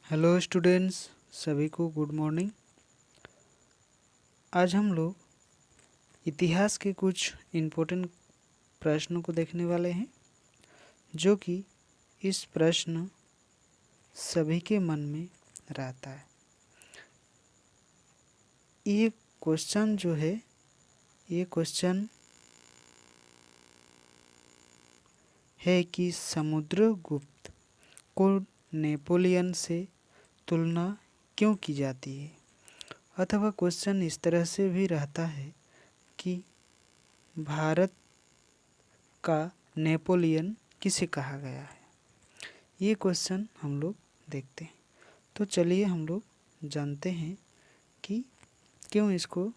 Hello students, सभी को good morning. आज हम लोग इतिहास के कुछ इम्पोर्टेंट प्रश्नों को देखने वाले हैं, जो कि इस प्रश्न सभी के मन में रहता है। ये क्वेश्चन जो है, ये क्वेश्चन है कि समुद्रगुप्त को नेपोलियन से तुलना क्यों की जाती है। अथवा क्वेश्चन इस तरह से भी रहता है कि भारत का नेपोलियन किसे कहा गया है। ये क्वेश्चन हम लोग देखते हैं। तो चलिए हम लोग जानते हैं कि क्यों इसको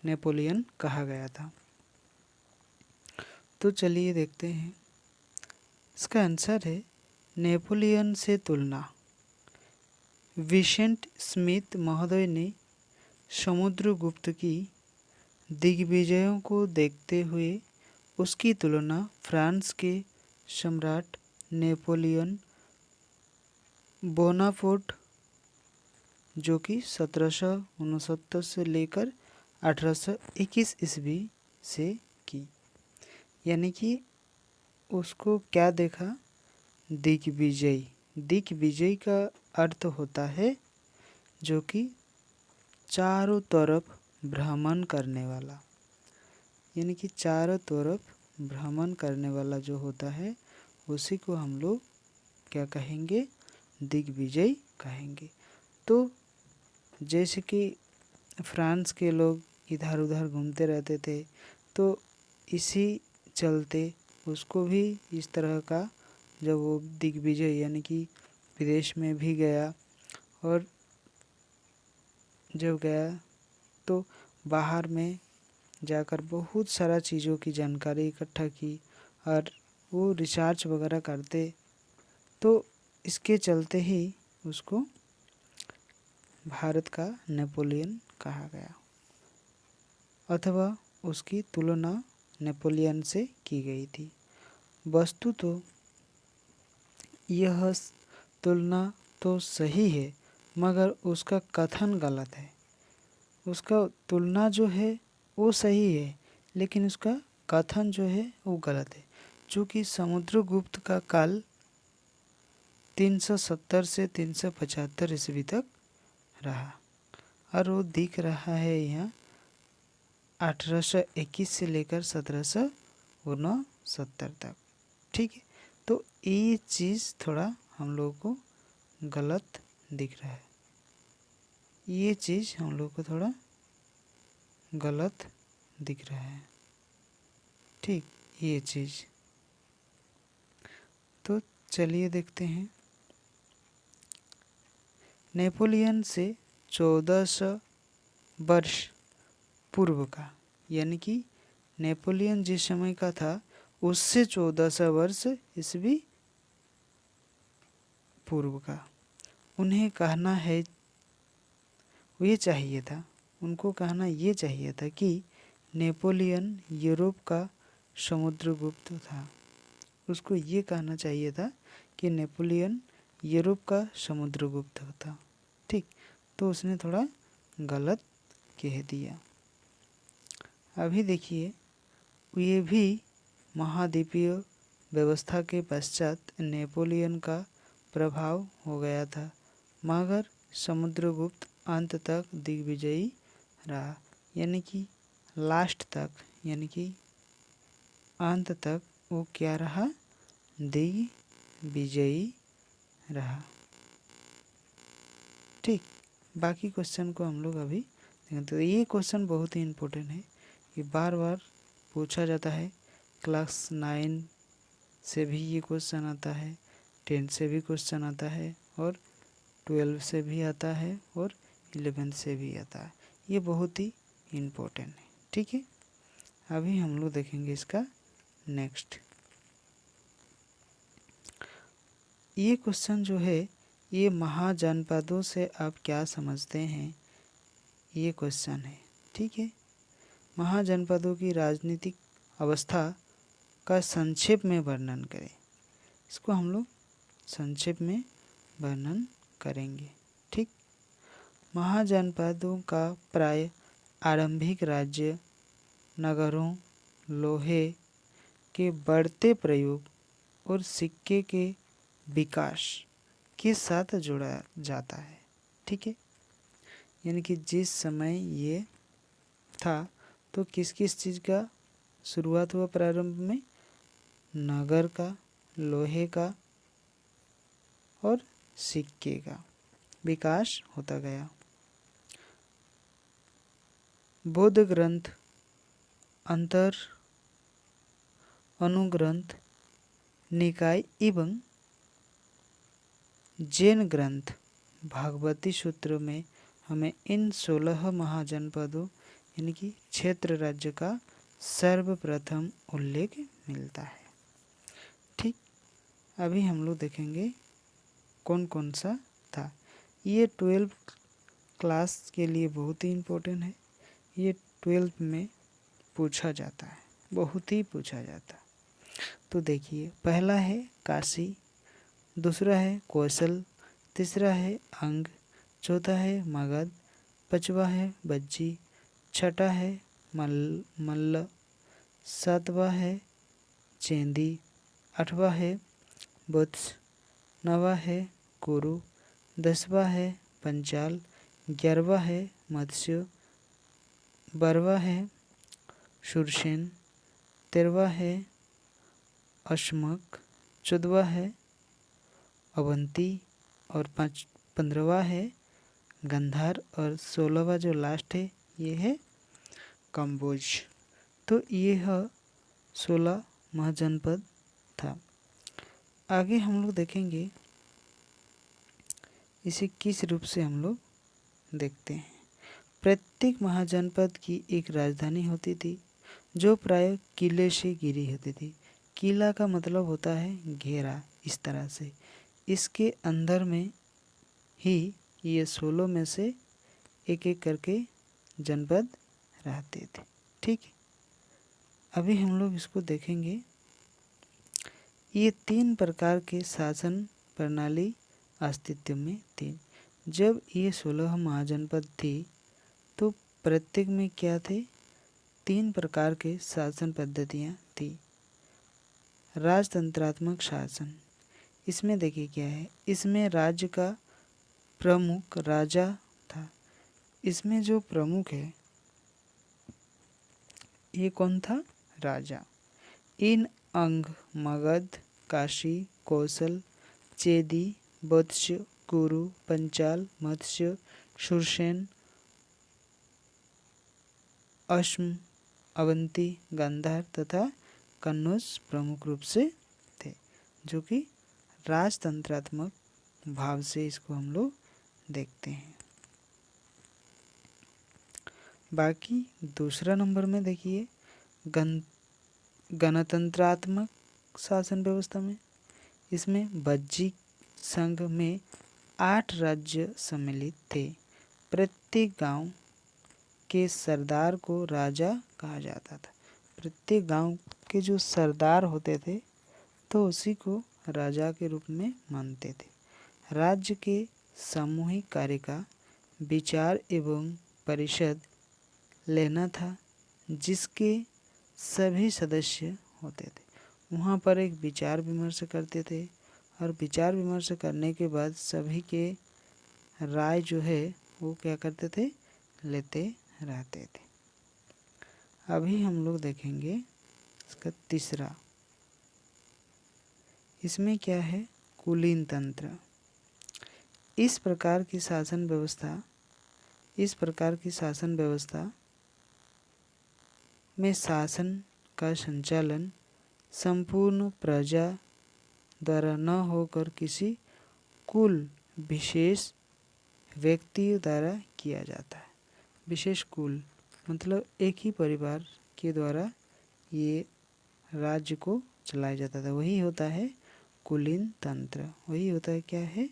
नेपोलियन कहा गया था। तो चलिए देखते हैं। इसका आंसर है नेपोलियन से तुलना। विसेंट स्मिथ महोदय ने समुद्रगुप्त की दिग्विजयों को देखते हुए उसकी तुलना फ्रांस के सम्राट नेपोलियन बोनापार्ट, जो कि 1769 से लेकर 1821 ईस्वी से की। यानी कि उसको क्या देखा? दिग्विजय। दिग्विजय का अर्थ होता है जो कि चारों तरफ भ्रमण करने वाला, यानी कि चारों तरफ भ्रमण करने वाला जो होता है उसी को हम लोग क्या कहेंगे? दिग्विजय कहेंगे। तो जैसे कि फ्रांस के लोग इधर उधर घूमते रहते थे, तो इसी चलते उसको भी इस तरह का, जब वो दिग्विजय यानी कि विदेश में भी गया, और जब गया तो बाहर में जाकर बहुत सारा चीज़ों की जानकारी इकट्ठा की और वो रिसर्च वगैरह करते, तो इसके चलते ही उसको भारत का नेपोलियन कहा गया, अथवा उसकी तुलना नेपोलियन से की गई थी। वस्तु तो यह तुलना तो सही है, मगर उसका कथन गलत है। उसका तुलना जो है वो सही है, लेकिन उसका कथन जो है वो गलत है। चूँकि समुद्रगुप्त का काल 370 से 375 ईस्वी तक रहा, और वो दिख रहा है यहाँ 1821 से लेकर 1769 तक। ठीक है, तो ये चीज़ थोड़ा हम लोगों को गलत दिख रहा है। ये चीज़ हम लोग को थोड़ा गलत दिख रहा है। ठीक, ये चीज़। तो चलिए देखते हैं। नेपोलियन से 1400 वर्ष पूर्व का, यानी कि नेपोलियन जिस समय का था उससे 1400 वर्ष ईस्वी पूर्व का, उन्हें कहना है, ये चाहिए था, उनको कहना ये चाहिए था कि नेपोलियन यूरोप का समुद्रगुप्त था। उसको ये कहना चाहिए था कि नेपोलियन यूरोप का समुद्रगुप्त था। ठीक, तो उसने थोड़ा गलत कह दिया। अभी देखिए, ये भी महाद्वीपीय व्यवस्था के पश्चात नेपोलियन का प्रभाव हो गया था, मगर समुद्रगुप्त अंत तक दिग्विजयी रहा, यानी कि लास्ट तक, यानी कि अंत तक वो क्या रहा? दिग्विजयी रहा। ठीक, बाकी क्वेश्चन को हम लोग अभी देखें। तो ये क्वेश्चन बहुत ही इम्पोर्टेंट है, ये बार बार पूछा जाता है। क्लास 9 से भी ये क्वेश्चन आता है, 10 से भी क्वेश्चन आता है, और 12 से भी आता है, और 11 से भी आता है। ये बहुत ही इम्पोर्टेंट है। ठीक है, अभी हम लोग देखेंगे इसका नेक्स्ट। ये क्वेश्चन जो है, ये महाजनपदों से आप क्या समझते हैं, ये क्वेश्चन है। ठीक है, महाजनपदों की राजनीतिक अवस्था का संक्षेप में वर्णन करें। इसको हम लोग संक्षेप में वर्णन करेंगे। ठीक, महाजनपदों का प्राय आरंभिक राज्य नगरों, लोहे के बढ़ते प्रयोग और सिक्के के विकास के साथ जोड़ा जाता है। ठीक है, यानी कि जिस समय ये था तो किस किस चीज़ का शुरुआत हुआ प्रारंभ में? नगर का, लोहे का और सिक्के का विकास होता गया। बौद्ध ग्रंथ, अंतर अनुग्रंथ, निकाय एवं जैन ग्रंथ भागवती सूत्र में हमें इन 16 महाजनपदों यानी कि क्षेत्र राज्य का सर्वप्रथम उल्लेख मिलता है। ठीक, अभी हम लोग देखेंगे कौन कौन सा था। ये 12 क्लास के लिए बहुत ही इम्पोर्टेंट है। ये 12 में पूछा जाता है, बहुत ही पूछा जाता है। तो देखिए, पहला है काशी, दूसरा है कौशल, तीसरा है अंग, चौथा है मगध, पांचवा है बज्जी, छठा है मल्ल, सातवां है चेंदी, आठवां है वत्स, नवा है कुरु, 10वां है पंचाल, 11वां है मत्स्य, 12वां है शूरसेन, 13वां है अश्मक, 14वां है अवंती और 15वां है गंधार और 16वां जो लास्ट है ये है कंबोज। तो ये है 16 महाजनपद था। आगे हम लोग देखेंगे इसे किस रूप से हम लोग देखते हैं। प्रत्येक महाजनपद की एक राजधानी होती थी जो प्राय किले से घिरी होती थी। किला का मतलब होता है घेरा, इस तरह से इसके अंदर में ही ये 16 में से एक एक करके जनपद रहते थे। ठीक है, अभी हम लोग इसको देखेंगे। ये 3 प्रकार के शासन प्रणाली अस्तित्व में थी। जब ये 16 महाजनपद थी तो प्रत्येक में क्या थे? 3 प्रकार के शासन पद्धतियाँ थी। राजतंत्रात्मक शासन, इसमें देखिए क्या है, इसमें राज्य का प्रमुख राजा था। इसमें जो प्रमुख है ये कौन था? राजा। इन अंग मगध, काशी, कौशल, चेदी, वत्स, कुरु, पंचाल, मत्स्य, शूरसेन, अश्म, अवंती, गांधार तथा कन्नौज प्रमुख रूप से थे, जो कि राजतंत्रात्मक भाव से इसको हम लोग देखते हैं। बाकी दूसरा नंबर में देखिए गणतंत्रात्मक शासन व्यवस्था में, इसमें बज्जी संघ में 8 राज्य सम्मिलित थे। प्रत्येक गांव के सरदार को राजा कहा जाता था। प्रत्येक गांव के जो सरदार होते थे तो उसी को राजा के रूप में मानते थे। राज्य के सामूहिक कार्य का विचार एवं परिषद लेना था जिसके सभी सदस्य होते थे। वहाँ पर एक विचार विमर्श करते थे और विचार विमर्श करने के बाद सभी के राय जो है वो क्या करते थे? लेते रहते थे। अभी हम लोग देखेंगे इसका तीसरा, इसमें क्या है? कुलीन तंत्र। इस प्रकार की शासन व्यवस्था में शासन का संचालन संपूर्ण प्रजा द्वारा न होकर किसी कुल विशेष व्यक्ति द्वारा किया जाता है। विशेष कुल मतलब एक ही परिवार के द्वारा ये राज्य को चलाया जाता था, वही होता है कुलीन तंत्र। वही होता है क्या है?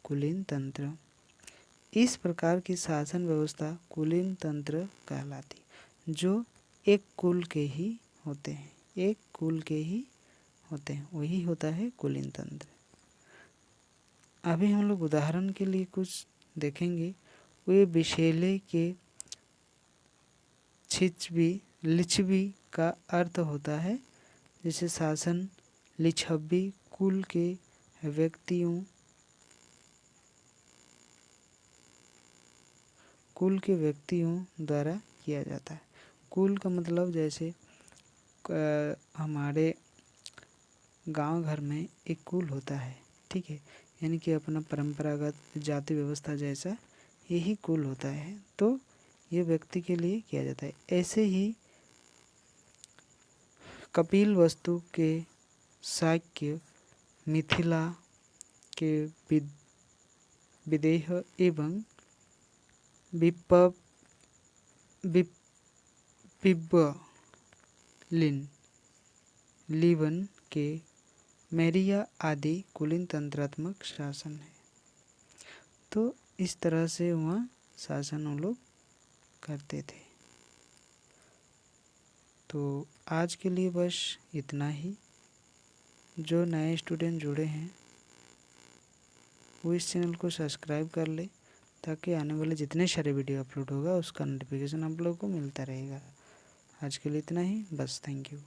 कुलीन तंत्र। इस प्रकार की शासन व्यवस्था कुलीन तंत्र कहलाती, जो एक कुल के ही होते हैं, एक कुल के ही होते हैं, वही होता है कुलीन तंत्र। अभी हम लोग उदाहरण के लिए कुछ देखेंगे। वे विषैले के छिछवी लिच्छवी का अर्थ होता है जैसे शासन लिच्छवी कुल के व्यक्तियों द्वारा किया जाता है। कुल का मतलब जैसे हमारे गांव घर में एक कुल होता है, ठीक है, यानी कि अपना परंपरागत जाति व्यवस्था जैसा यही कुल होता है, तो ये व्यक्ति के लिए किया जाता है। ऐसे ही कपिलवस्तु के शाक्य मिथिला के विदेह एवं लीवन के मैरिया आदि कुलीन तंत्रात्मक शासन है। तो इस तरह से वहाँ शासन वो लोग करते थे। तो आज के लिए बस इतना ही। जो नए स्टूडेंट जुड़े हैं वो इस चैनल को सब्सक्राइब कर ले, ताकि आने वाले जितने सारे वीडियो अपलोड होगा उसका नोटिफिकेशन आप लोगों को मिलता रहेगा। आज के लिए इतना ही, बस, थैंक यू।